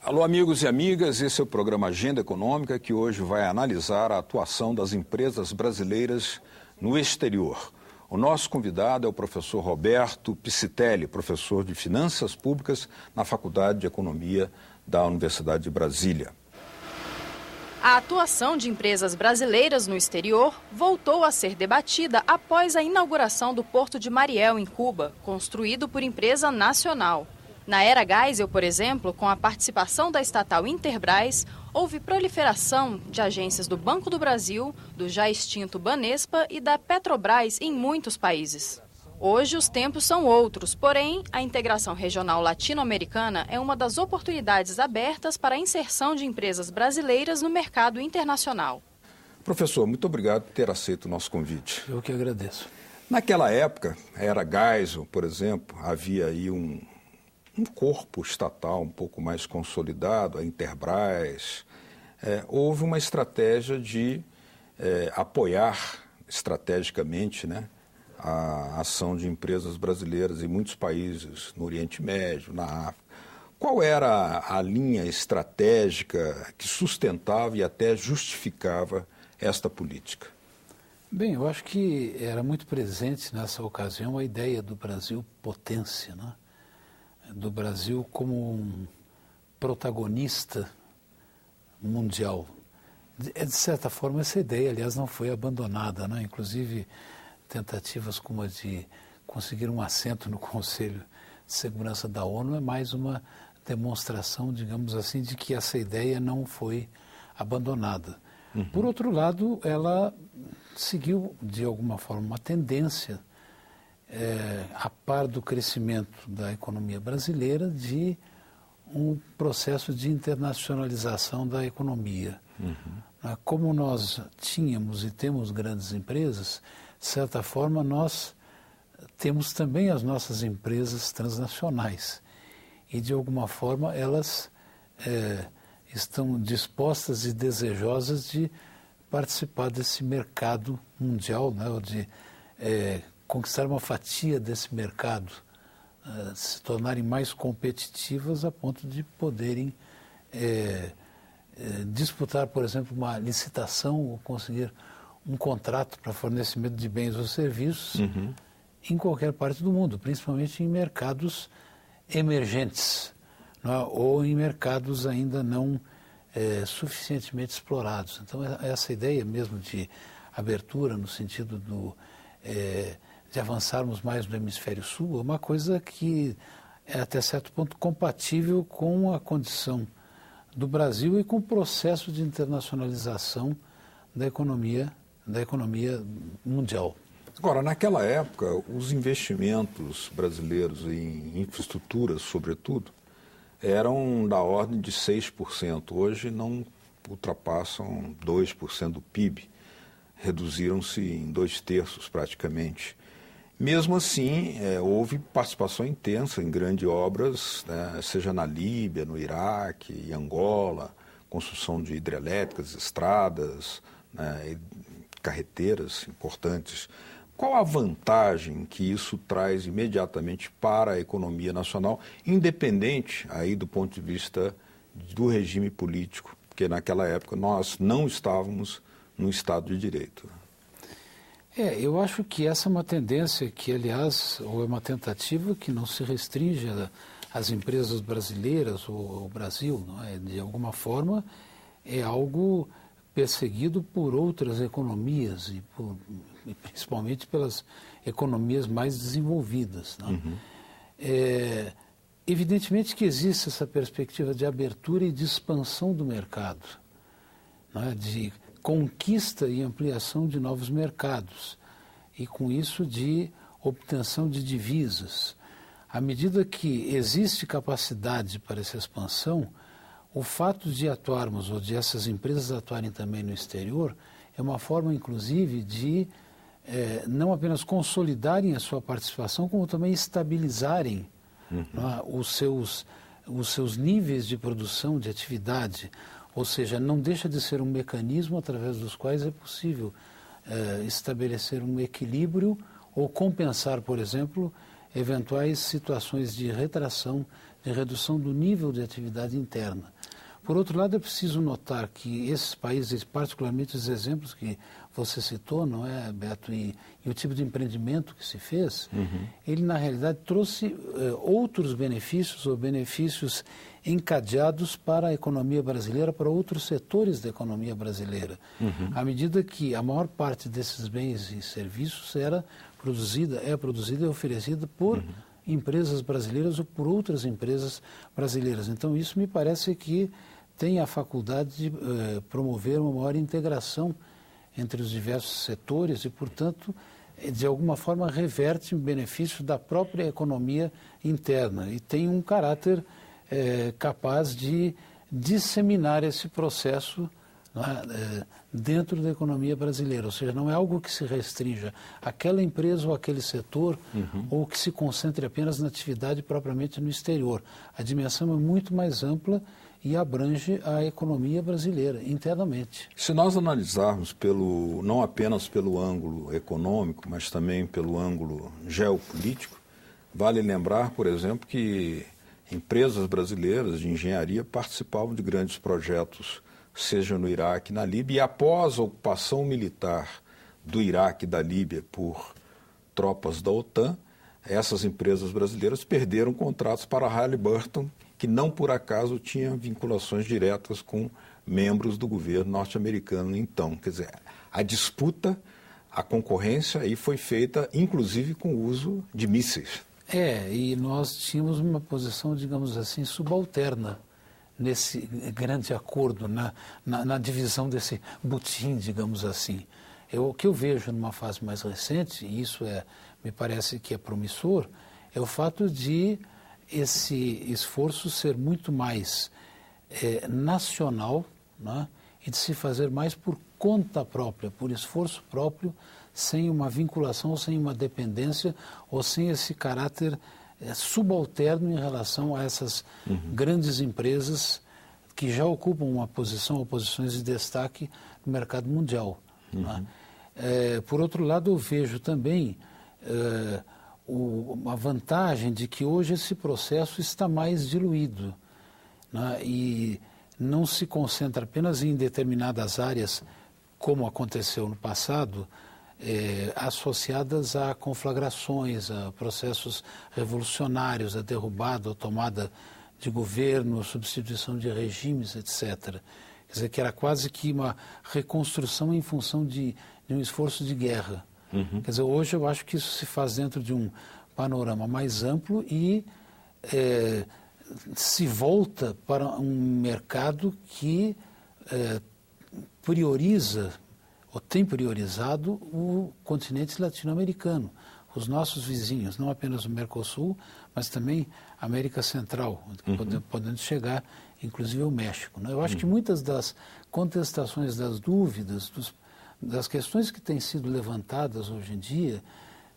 Alô, amigos e amigas, esse é o programa Agenda Econômica, que hoje vai analisar a atuação das empresas brasileiras no exterior. O nosso convidado é o professor Roberto Piscitelli, professor de Finanças Públicas na Faculdade de Economia da Universidade de Brasília. A atuação de empresas brasileiras no exterior voltou a ser debatida após a inauguração do Porto de Mariel, em Cuba, construído por empresa nacional. Na era Geisel, por exemplo, com a participação da estatal Interbras, houve proliferação de agências do Banco do Brasil, do já extinto Banespa e da Petrobras em muitos países. Hoje os tempos são outros, porém a integração regional latino-americana é uma das oportunidades abertas para a inserção de empresas brasileiras no mercado internacional. Professor, muito obrigado por ter aceito o nosso convite. Eu que agradeço. Naquela época, a era Geisel, por exemplo, havia aí um corpo estatal um pouco mais consolidado, a Interbras. Houve uma estratégia de apoiar estrategicamente, né, a ação de empresas brasileiras em muitos países, no Oriente Médio, na África. Qual era a linha estratégica que sustentava e até justificava esta política? Bem, eu acho que era muito presente nessa ocasião a ideia do Brasil potência, né? Do Brasil como um protagonista mundial. De certa forma, essa ideia, aliás, não foi abandonada, né? Inclusive, tentativas como a de conseguir um assento no Conselho de Segurança da ONU é mais uma demonstração, digamos assim, de que essa ideia não foi abandonada. Uhum. Por outro lado, ela seguiu, de alguma forma, uma tendência a par do crescimento da economia brasileira, de um processo de internacionalização da economia. Uhum. Como nós tínhamos e temos grandes empresas, de certa forma nós temos também as nossas empresas transnacionais e de alguma forma elas estão dispostas e desejosas de participar desse mercado mundial, né, ou de conquistar uma fatia desse mercado, se tornarem mais competitivas a ponto de poderem disputar, por exemplo, uma licitação ou conseguir um contrato para fornecimento de bens ou serviços em qualquer parte do mundo, principalmente em mercados emergentes, não é? Ou em mercados ainda não suficientemente explorados. Então, essa ideia mesmo de abertura no sentido de avançarmos mais no hemisfério sul é uma coisa que é até certo ponto compatível com a condição do Brasil e com o processo de internacionalização da economia mundial. Agora, naquela época, os investimentos brasileiros em infraestruturas, sobretudo, eram da ordem de 6%. Hoje não ultrapassam 2% do PIB. Reduziram-se em 2/3 praticamente. Mesmo assim, houve participação intensa em grandes obras, né, seja na Líbia, no Iraque, em Angola, construção de hidrelétricas, estradas, né, carreteiras importantes. Qual a vantagem que isso traz imediatamente para a economia nacional, independente aí do ponto de vista do regime político? Porque naquela época nós não estávamos no Estado de Direito. Eu acho que essa é uma tendência que, aliás, ou é uma tentativa que não se restringe às empresas brasileiras ou ao Brasil, não é? De alguma forma é algo perseguido por outras economias e principalmente pelas economias mais desenvolvidas. Não? Uhum. Evidentemente que existe essa perspectiva de abertura e de expansão do mercado, não é? De conquista e ampliação de novos mercados e, com isso, de obtenção de divisas. À medida que existe capacidade para essa expansão, o fato de atuarmos, ou de essas empresas atuarem também no exterior, é uma forma, inclusive, de não apenas consolidarem a sua participação, como também estabilizarem os seus níveis de produção, de atividade. Ou seja, não deixa de ser um mecanismo através dos quais é possível estabelecer um equilíbrio ou compensar, por exemplo, eventuais situações de retração, de redução do nível de atividade interna. Por outro lado, é preciso notar que esses países, particularmente os exemplos que você citou, não é, Beto, e o tipo de empreendimento que se fez, ele na realidade trouxe outros benefícios ou benefícios encadeados para a economia brasileira, para outros setores da economia brasileira. À medida que a maior parte desses bens e serviços é produzida e oferecida por empresas brasileiras ou por outras empresas brasileiras. Então, isso me parece que tem a faculdade de promover uma maior integração entre os diversos setores e, portanto, de alguma forma reverte em benefício da própria economia interna e tem um caráter capaz de disseminar esse processo dentro da economia brasileira, ou seja, não é algo que se restrinja àquela empresa ou àquele setor ou que se concentre apenas na atividade propriamente no exterior. A dimensão é muito mais ampla e abrange a economia brasileira internamente. Se nós analisarmos não apenas pelo ângulo econômico, mas também pelo ângulo geopolítico, vale lembrar, por exemplo, que empresas brasileiras de engenharia participavam de grandes projetos, seja no Iraque, na Líbia, e após a ocupação militar do Iraque e da Líbia por tropas da OTAN, essas empresas brasileiras perderam contratos para a Halliburton, que não por acaso tinha vinculações diretas com membros do governo norte-americano então. Quer dizer, a disputa, a concorrência aí foi feita, inclusive com o uso de mísseis. E nós tínhamos uma posição, digamos assim, subalterna nesse grande acordo, na divisão desse butim, digamos assim. O que eu vejo numa fase mais recente, e isso me parece que é promissor, é o fato de esse esforço ser muito mais nacional, né, e de se fazer mais por conta própria, por esforço próprio, sem uma vinculação, sem uma dependência ou sem esse caráter subalterno em relação a essas grandes empresas que já ocupam uma posição ou posições de destaque no mercado mundial. Né? Por outro lado, eu vejo também uma vantagem de que hoje esse processo está mais diluído, né? E não se concentra apenas em determinadas áreas, como aconteceu no passado, associadas a conflagrações, a processos revolucionários, a derrubada ou tomada de governo, substituição de regimes, etc. Quer dizer, que era quase que uma reconstrução em função de um esforço de guerra. Quer dizer, hoje eu acho que isso se faz dentro de um panorama mais amplo e se volta para um mercado que prioriza ou tem priorizado o continente latino-americano, os nossos vizinhos, não apenas o Mercosul, mas também a América Central, podendo chegar inclusive ao México. Né? Eu acho que muitas das contestações, das dúvidas, das questões que têm sido levantadas hoje em dia,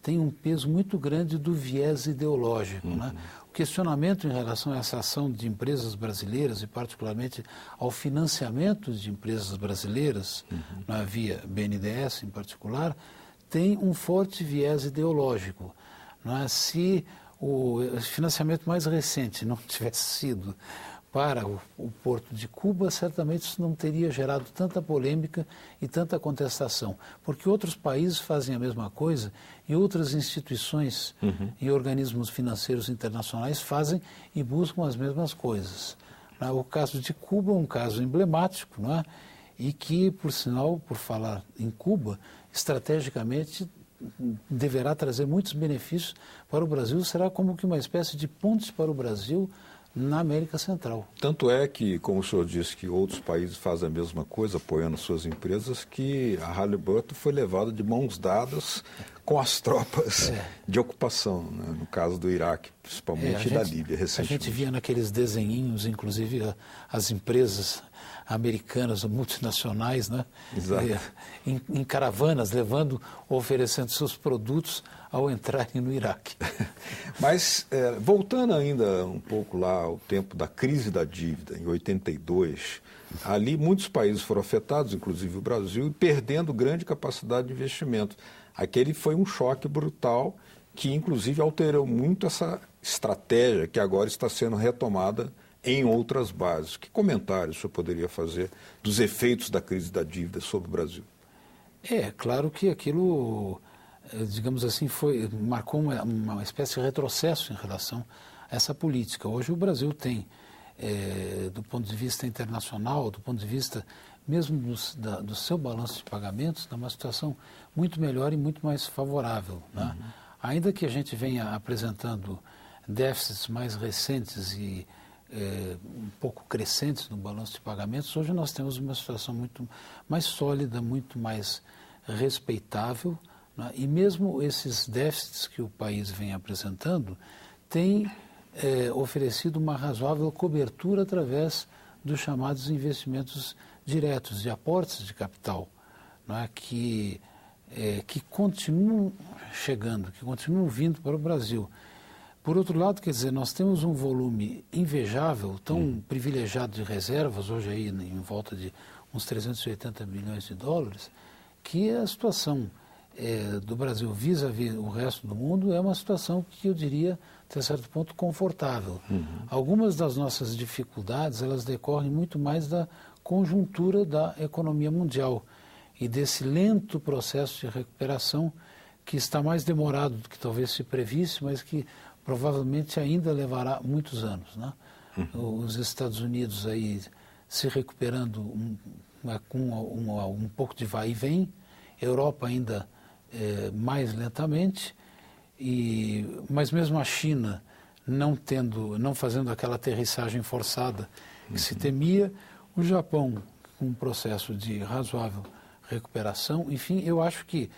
tem um peso muito grande do viés ideológico. Né? O questionamento em relação a essa ação de empresas brasileiras e particularmente ao financiamento de empresas brasileiras, via BNDES em particular, tem um forte viés ideológico. Não é? Se o financiamento mais recente não tivesse sido para o Porto de Cuba, certamente isso não teria gerado tanta polêmica e tanta contestação, porque outros países fazem a mesma coisa e outras instituições e organismos financeiros internacionais fazem e buscam as mesmas coisas. O caso de Cuba é um caso emblemático, não é? E que, por sinal, por falar em Cuba, estrategicamente deverá trazer muitos benefícios para o Brasil, será como que uma espécie de ponte para o Brasil na América Central. Tanto é que, como o senhor disse, que outros países fazem a mesma coisa, apoiando suas empresas, que a Halliburton foi levada de mãos dadas com as tropas de ocupação, né? No caso do Iraque, principalmente, e da Líbia, recentemente. A gente via naqueles desenhinhos, inclusive, as empresas americanas, multinacionais, né? Em caravanas, oferecendo seus produtos ao entrarem no Iraque. Mas, voltando ainda um pouco lá ao tempo da crise da dívida, em 82, ali muitos países foram afetados, inclusive o Brasil, e perdendo grande capacidade de investimento. Aquele foi um choque brutal que, inclusive, alterou muito essa estratégia que agora está sendo retomada em outras bases. Que comentário o senhor poderia fazer dos efeitos da crise da dívida sobre o Brasil? É claro que aquilo, digamos assim, marcou uma espécie de retrocesso em relação a essa política. Hoje o Brasil tem, do ponto de vista internacional, do ponto de vista mesmo do seu balanço de pagamentos, numa situação muito melhor e muito mais favorável, né? Ainda que a gente venha apresentando déficits mais recentes e um pouco crescentes no balanço de pagamentos, hoje nós temos uma situação muito mais sólida, muito mais respeitável, né? E mesmo esses déficits que o país vem apresentando têm oferecido uma razoável cobertura através dos chamados investimentos diretos, de aportes de capital, né? Que continuam chegando, que continuam vindo para o Brasil. Por outro lado, quer dizer, nós temos um volume invejável, tão privilegiado de reservas, hoje aí em volta de uns 380 bilhões de dólares, que a situação do Brasil vis-à-vis o resto do mundo é uma situação que eu diria, até certo ponto, confortável. Algumas das nossas dificuldades, elas decorrem muito mais da conjuntura da economia mundial e desse lento processo de recuperação que está mais demorado do que talvez se previsse, mas que provavelmente ainda levará muitos anos, né? Os Estados Unidos aí se recuperando com um pouco de vai e vem, Europa ainda mais lentamente, mas mesmo a China não fazendo aquela aterrissagem forçada que se temia, o Japão com um processo de razoável recuperação. Enfim, eu acho que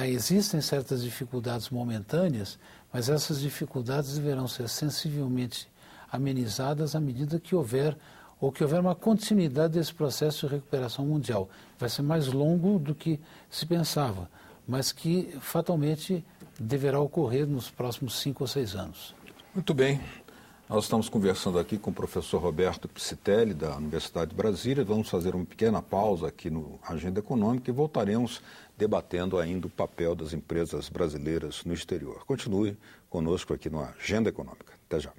existem certas dificuldades momentâneas, mas essas dificuldades deverão ser sensivelmente amenizadas à medida que houver uma continuidade desse processo de recuperação mundial. Vai ser mais longo do que se pensava, mas que fatalmente deverá ocorrer nos próximos 5 ou 6 anos. Muito bem. Nós estamos conversando aqui com o professor Roberto Piscitelli, da Universidade de Brasília. Vamos fazer uma pequena pausa aqui no Agenda Econômica e voltaremos debatendo ainda o papel das empresas brasileiras no exterior. Continue conosco aqui no Agenda Econômica. Até já.